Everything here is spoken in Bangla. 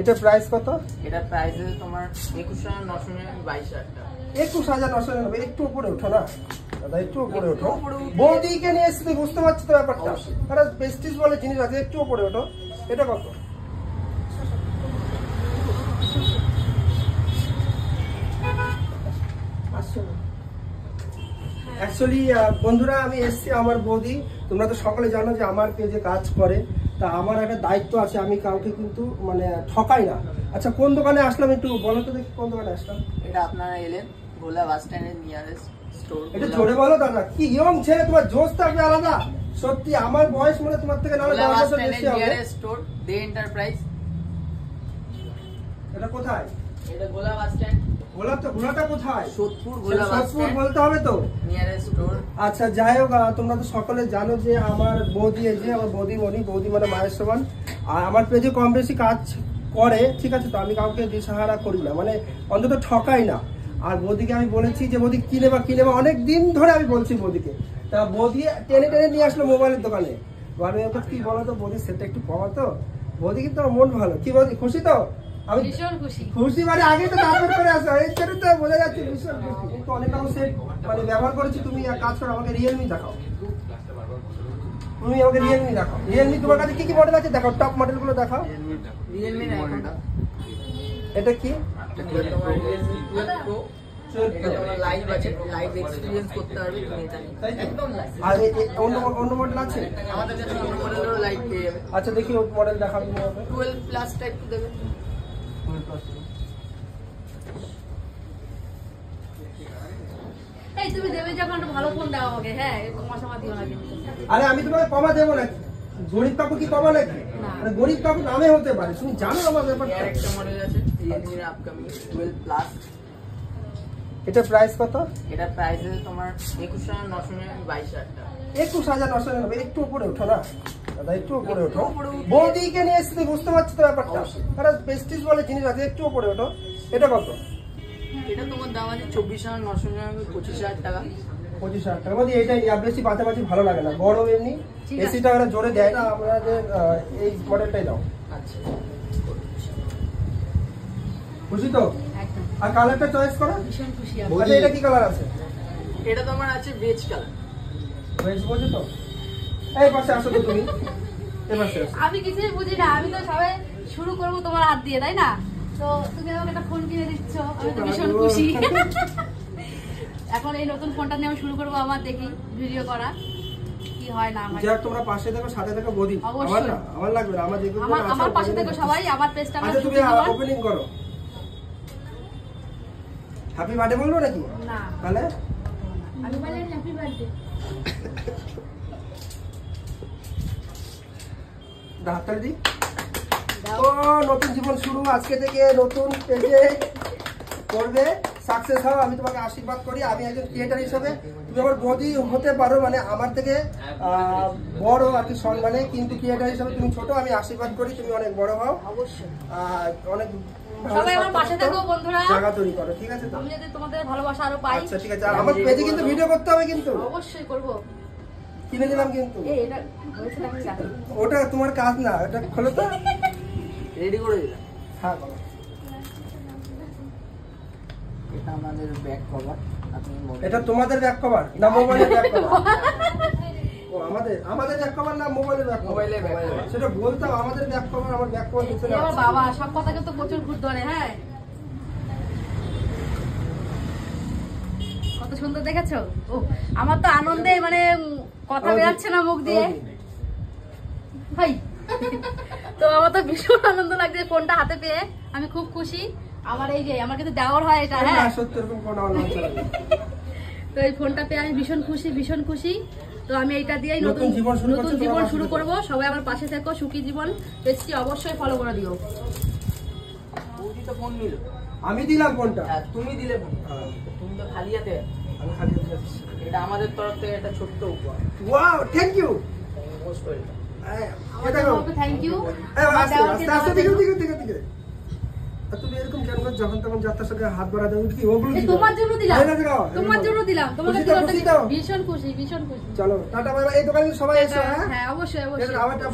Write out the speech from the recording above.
এটা প্রাইস কত? এটা প্রাইস আছে তোমার 21,922 টাকা। 21,999। একটু উপরে ওঠো না দাদা, একটু উপরে ওঠো। বৌদিকে নিয়ে এসে বুঝতে পারছি তো ব্যাপারটা। আরে প্রেস্টিজ বলে জিনিস আছে, একটু উপরে ওঠো। এটা কত? অ্যাকচুয়ালি বন্ধুরা, আমি এসছি আমার বৌদি, তোমরা তো সকলে জানো যে আমার পেজে কাজ করে, তা আমার একটা দায়িত্ব আছে, আমি কাউকে কিন্তু মানে ঠকাই না। আচ্ছা, কোন দোকানে আসলাম একটু বলো তো দেখি, কোন দোকানে আসলাম? এটা আপনারা এলেন ভোলা বাস স্ট্যান্ডের নিয়ারেস্ট স্টোর। এটা জোরে বলো দাদা, কি ইয়ং ছেলে, তোমার জোশ থাকবে আলাদা। সত্যি আমার বয়স মনে তোমার থেকে না, 10 বছর বেশি হবে। নিয়ারেস্ট স্টোর দে এন্টারপ্রাইজ। এটা কোথায়? এটা ভোলা বাস স্ট্যান্ড। ভোলাটা কোথায়? সোদপুর ভোলা বাস স্ট্যান্ড বলতে হবে তো, নিয়ারেস্ট স্টোর। আচ্ছা, যাই হোক, তোমরা তো সকলে জানো যে আমার বৌদি, এই যে আমার বৌদি মনি, বৌদি মানে মায়ের সমান। আর আমার পেজে কম বেশি কাজ করে, ঠিক আছে, তো আমি কাউকে দিশাহারা করি না, মানে অন্তত ঠকাই না। আর বৌদিকে আমি বলেছি যে বৌদি কিনেবা অনেক দিন ধরে আমি বলছি বৌদিকে, তা বৌদি টেনে নিয়ে আসলো মোবাইলের দোকানে। আমি ওকে কি বলো তো বৌদি, সেটা একটু কমাতো। বৌদি কিন্তু আমার মন ভালো। কি বৌদি, খুশি তো? আমি ভীষণ খুশি মানে আগে তো তারপর করে আসো, এই জন্য তো বোঝা যাচ্ছে ভীষণ খুশি। কিন্তু অনেক সেট মানে ব্যবহার করেছি। তুমি এক কাজ করো, আমাকে রিয়েলমি দেখাও। তুমি আমাকে রিয়েলমি দেখাও। রিয়েলমি তোমার কাছে কি কি মডেল আছে দেখাও, টপ মডেল গুলো দেখাও। রিয়েলমি না, এটা কি? তোমার রিয়েলমি 12 প্রো। এটা তোমার লাইভ আছে, লাইভ এক্সপেরিয়েন্স করতে পারবে তুমি এটা একদম লাইভ। আর অন্য মডেল আছে আমাদের কাছে, অন্য মডেলেরও লাইভ পেয়ে যাবে। আচ্ছা, দেখি ওই মডেল দেখাও তুমি আমাকে। 12 প্লাস টাইপ দেবে। এই তুমি দেবে যখন একটা ভালো ফোন দাও আমাকে, হ্যাঁ কমা সমা দিও না কিন্তু। আরে আমি তোমাকে কমা দেবো নাকি? গরিব কাকু কি কমা নাকি? আরে গরিব কাকু নামে হতে পারে, তুমি জানো আমার ব্যাপারটা। এর একটা মডেল আছে রিয়েলমি এর আপকামিং 12 প্লাস। এটা প্রাইস কত? এটা প্রাইস আছে তোমার 21,922 টাকা। 21,999। একটু উপরে ওঠো না দাদা, একটু উপরে ওঠো। বৌদিকে নিয়ে এসে বুঝতে পারছি তো ব্যাপারটা। আরে প্রেস্টিজ বলে জিনিস আছে, একটু উপরে ওঠো। এটা কত? এটা তোমার দাম আছে 24,999, 25,000 টাকা। 25,000 টাকা মধ্যে এটাই নিয়ে, বেশি বাঁচাবাচি ভালো লাগে না, বড় এমনি এসিটা ওরা জোরে দেয় না, আমাদের এই মডেলটাই দাও। আচ্ছা, খুশি তো? আর কালারটা চয়েস করো। ভীষণ খুশি আমি। আচ্ছা, এটা কি কালার আছে? এটা তোমার আছে বেজ কালার। বেজ বোঝো তো? এই পাশে আসো তো তুমি, এই পাশে আসো। আমি কিছুই বুঝি না, আমি তো সবাই শুরু করবো তোমার হাত দিয়ে, তাই না? তো তুমি আমাকে একটা ফোন কিনে দিচ্ছ, আমি তো ভীষণ খুশি। এখন এই নতুন ফোনটা নিয়ে আমি শুরু করবো, আমার দেখি ভিডিও করা কি হয় না হয়। যাক, তোমরা পাশে দেখো, সাথে দেখো বৌদি। আমার না, আমার লাগবে না, আমার যেগুলো আমার পাশে দেখো সবাই, আমার পেজটা আচ্ছা, তুমি ওপেনিং করো। হ্যাপি বার্থডে বলবো নাকি? না, তাহলে আমি বলি হ্যাপি বার্থডে। হাততালি দি। ও, নতুন জীবন শুরু আজকে থেকে, নতুন পেজে করবে, সাকসেস হও, আমি তোমাকে আশীর্বাদ করি। আমি একজন ক্রিয়েটার হিসেবে তুমি আমার বৌদি হতে পারো, মানে আমার থেকে বড় আর কি সম্মানে, কিন্তু ক্রিয়েটার হিসেবে তুমি ছোট। আমি আশীর্বাদ করি তুমি অনেক বড় হও, অবশ্যই অনেক সবাই আমার পাশে থাকো বন্ধুরা, জায়গা তৈরি করো, ঠিক আছে তো? আমি যদি তোমাদের ভালোবাসা আরো পাই। আচ্ছা, ঠিক আছে। আর আমার পেজে কিন্তু ভিডিও করতে হবে, কিন্তু অবশ্যই করব। কিনে দিলাম কিন্তু। এই এটা হয়েছে নাকি রাখি? ওটা তোমার কাজ না, এটা খোলো তো। রেডি করে দিলাম। হ্যাঁ, বলো। এটা আমাদের ব্যাক কভার। এটা তোমাদের ব্যাক কভার না মোবাইলের ব্যাক কভার? ও, আমাদের ব্যাক কভার না মোবাইলের ব্যাক কভার? মোবাইলের ব্যাক কভার। সেটা বলতাম, আমাদের ব্যাক কভার, আমার ব্যাক কভার কিছু না। আমার বাবা সব কথা কিন্তু প্রচুর ভূত ধরে। হ্যাঁ, কত সুন্দর দেখেছো? ও, আমার তো আনন্দে মানে কথা বেরাচ্ছে না মুখ দিয়ে। ভাই, তো আমার তো ভীষণ আনন্দ লাগছে ফোনটা হাতে পেয়ে, আমি খুব খুশি। আমার এই যে আমার কিন্তু দেওয়ার হয় এটা। হ্যাঁ, সত্যি এরকম কোনো আলোচনা চালাবে। তো এই ফোনটা পেয়ে আমি ভীষণ খুশি। তো আমি এইটা দিয়েই নতুন জীবন শুরু করব। সবাই আমার পাশে থেকো, সুখী জীবন পেজটি অবশ্যই ফলো করে দিও। বৌদি তো ফোন নিল, আমি দিলাম ফোনটা। তুমি দিলে ফোন, তুমি তো খালি হাতে। আমি খালি হাতে আছি। এটা আমাদের তরফ থেকে একটা ছোট্ট উপহার। Wow, thank you. Most welcome. এটা দাও। Thank you. আস্তে দিকে। তুমি এরকম কেন করো? যখন তখন যাত্রার সঙ্গে হাত বাড়া দেবো কি? ওগুলো কি? তোমার জন্য দিলাম। তোমাকে ভীষণ খুশি। চলো, টাটা বাই বাই। এই দোকানে সবাই এসো। হ্যাঁ, অবশ্যই।